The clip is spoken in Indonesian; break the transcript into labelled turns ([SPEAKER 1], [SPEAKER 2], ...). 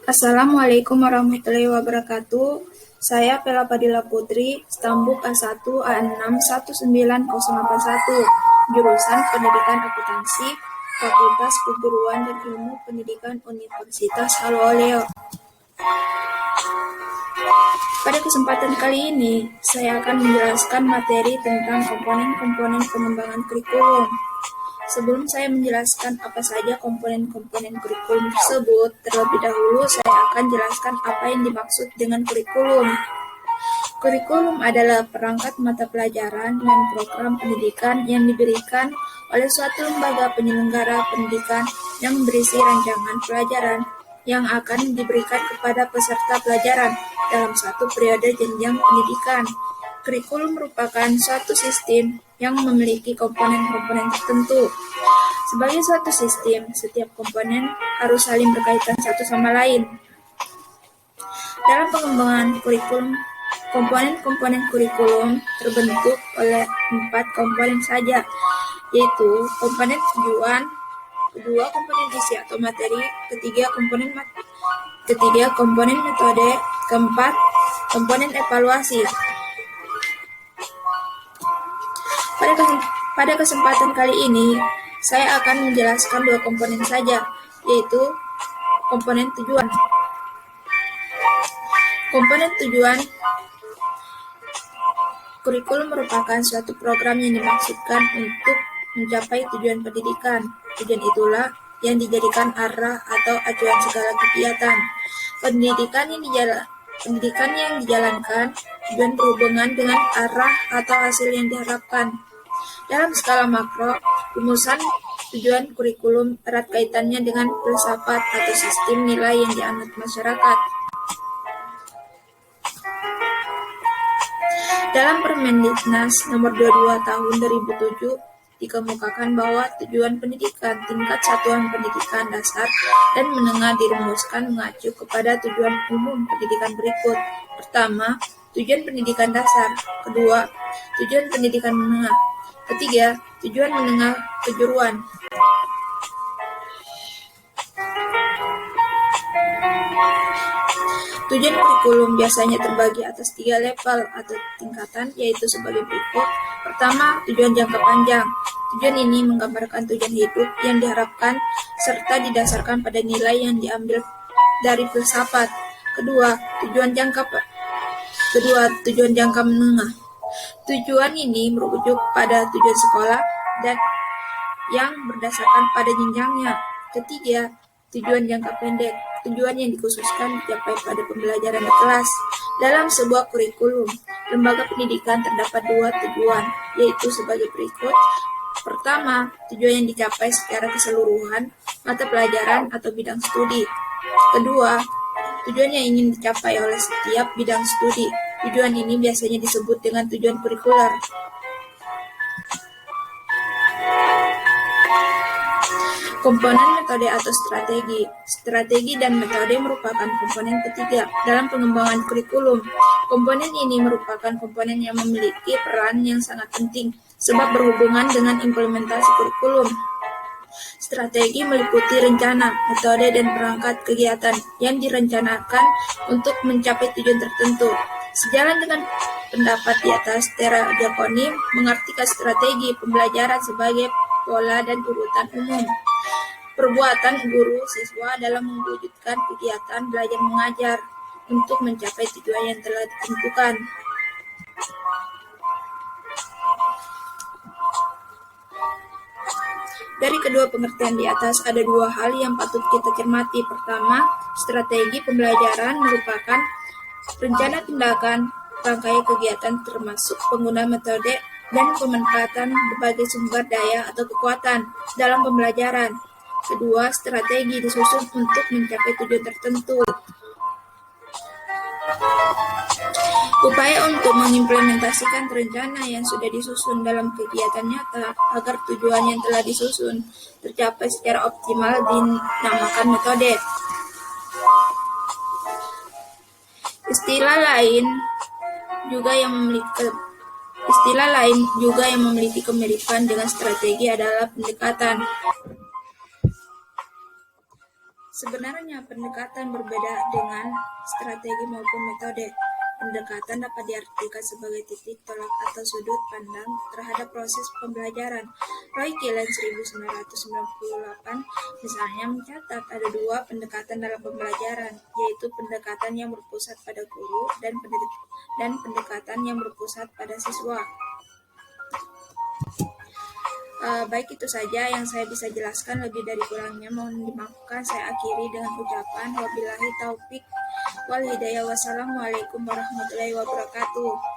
[SPEAKER 1] Assalamualaikum warahmatullahi wabarakatuh. Saya Pela Padilla Putri, Stambuk A1 A61901, jurusan Pendidikan Akuntansi, Fakultas Keguruan dan Ilmu Pendidikan Universitas Haloleo. Pada kesempatan kali ini, saya akan menjelaskan materi tentang komponen-komponen pengembangan kurikulum. Sebelum saya menjelaskan apa saja komponen-komponen kurikulum tersebut, terlebih dahulu saya akan jelaskan apa yang dimaksud dengan kurikulum. Kurikulum adalah perangkat mata pelajaran dan program pendidikan yang diberikan oleh suatu lembaga penyelenggara pendidikan yang berisi rancangan pelajaran yang akan diberikan kepada peserta pelajaran dalam satu periode jenjang pendidikan. Kurikulum merupakan suatu sistem yang memiliki komponen-komponen tertentu. Sebagai suatu sistem, setiap komponen harus saling berkaitan satu sama lain. Dalam pengembangan kurikulum, komponen-komponen kurikulum terbentuk oleh 4 komponen saja, yaitu komponen tujuan, kedua komponen isi atau materi, ketiga komponen metode, keempat komponen evaluasi. Pada kesempatan kali ini, saya akan menjelaskan 2 komponen saja, yaitu komponen tujuan. Komponen tujuan kurikulum merupakan suatu program yang dimaksudkan untuk mencapai tujuan pendidikan. Tujuan itulah yang dijadikan arah atau acuan segala kegiatan. Pendidikan yang dijalankan tujuan berhubungan dengan arah atau hasil yang diharapkan. Dalam skala makro, rumusan tujuan kurikulum erat kaitannya dengan filsafat atau sistem nilai yang dianut masyarakat. Dalam Permendiknas Nomor 22 Tahun 2007 dikemukakan bahwa tujuan pendidikan tingkat satuan pendidikan dasar dan menengah dirumuskan mengacu kepada tujuan umum pendidikan berikut. Pertama, tujuan pendidikan dasar. Kedua, tujuan pendidikan menengah. Ketiga, tujuan menengah kejuruan. Tujuan kurikulum biasanya terbagi atas 3 level atau tingkatan, yaitu sebagai berikut. Pertama, tujuan jangka panjang. Tujuan ini menggambarkan tujuan hidup yang diharapkan serta didasarkan pada nilai yang diambil dari filsafat. Kedua, tujuan jangka menengah. Tujuan ini merujuk pada tujuan sekolah dan yang berdasarkan pada jenjangnya. Ketiga, tujuan jangka pendek. Tujuan yang dikhususkan dicapai pada pembelajaran di kelas. Dalam sebuah kurikulum, lembaga pendidikan terdapat 2 tujuan, yaitu sebagai berikut. Pertama, tujuan yang dicapai secara keseluruhan mata pelajaran atau bidang studi. Kedua, tujuan yang ingin dicapai oleh setiap bidang studi. Tujuan ini biasanya disebut dengan tujuan kurikuler. Komponen metode atau strategi. Strategi dan metode merupakan komponen ketiga dalam pengembangan kurikulum. Komponen ini merupakan komponen yang memiliki peran yang sangat penting sebab berhubungan dengan implementasi kurikulum. Strategi meliputi rencana, metode, dan perangkat kegiatan yang direncanakan untuk mencapai tujuan tertentu. Sejalan dengan pendapat di atas, Tera Diakoni mengartikan strategi pembelajaran sebagai pola dan urutan umum perbuatan guru siswa dalam mewujudkan kegiatan belajar mengajar untuk mencapai tujuan yang telah ditentukan. Dari kedua pengertian di atas, ada 2 hal yang patut kita cermati. Pertama, strategi pembelajaran merupakan rencana tindakan, rangkaian kegiatan termasuk penggunaan metode dan pemanfaatan berbagai sumber daya atau kekuatan dalam pembelajaran. Kedua, strategi disusun untuk mencapai tujuan tertentu. Upaya untuk mengimplementasikan rencana yang sudah disusun dalam kegiatan nyata agar tujuan yang telah disusun tercapai secara optimal dinamakan metode. Istilah lain juga yang memiliki kemiripan dengan strategi adalah pendekatan. Sebenarnya pendekatan berbeda dengan strategi maupun metode. Pendekatan dapat diartikan sebagai titik tolak atau sudut pandang terhadap proses pembelajaran. Roy Killen 1998 misalnya mencatat ada dua pendekatan dalam pembelajaran, yaitu pendekatan yang berpusat pada guru dan pendekatan yang berpusat pada siswa. Baik, itu saja yang saya bisa jelaskan, lebih dari kurangnya mohon dimaafkan. Saya akhiri dengan ucapan wabillahi taufik wal hidayah. Wassalamualaikum warahmatullahi wabarakatuh.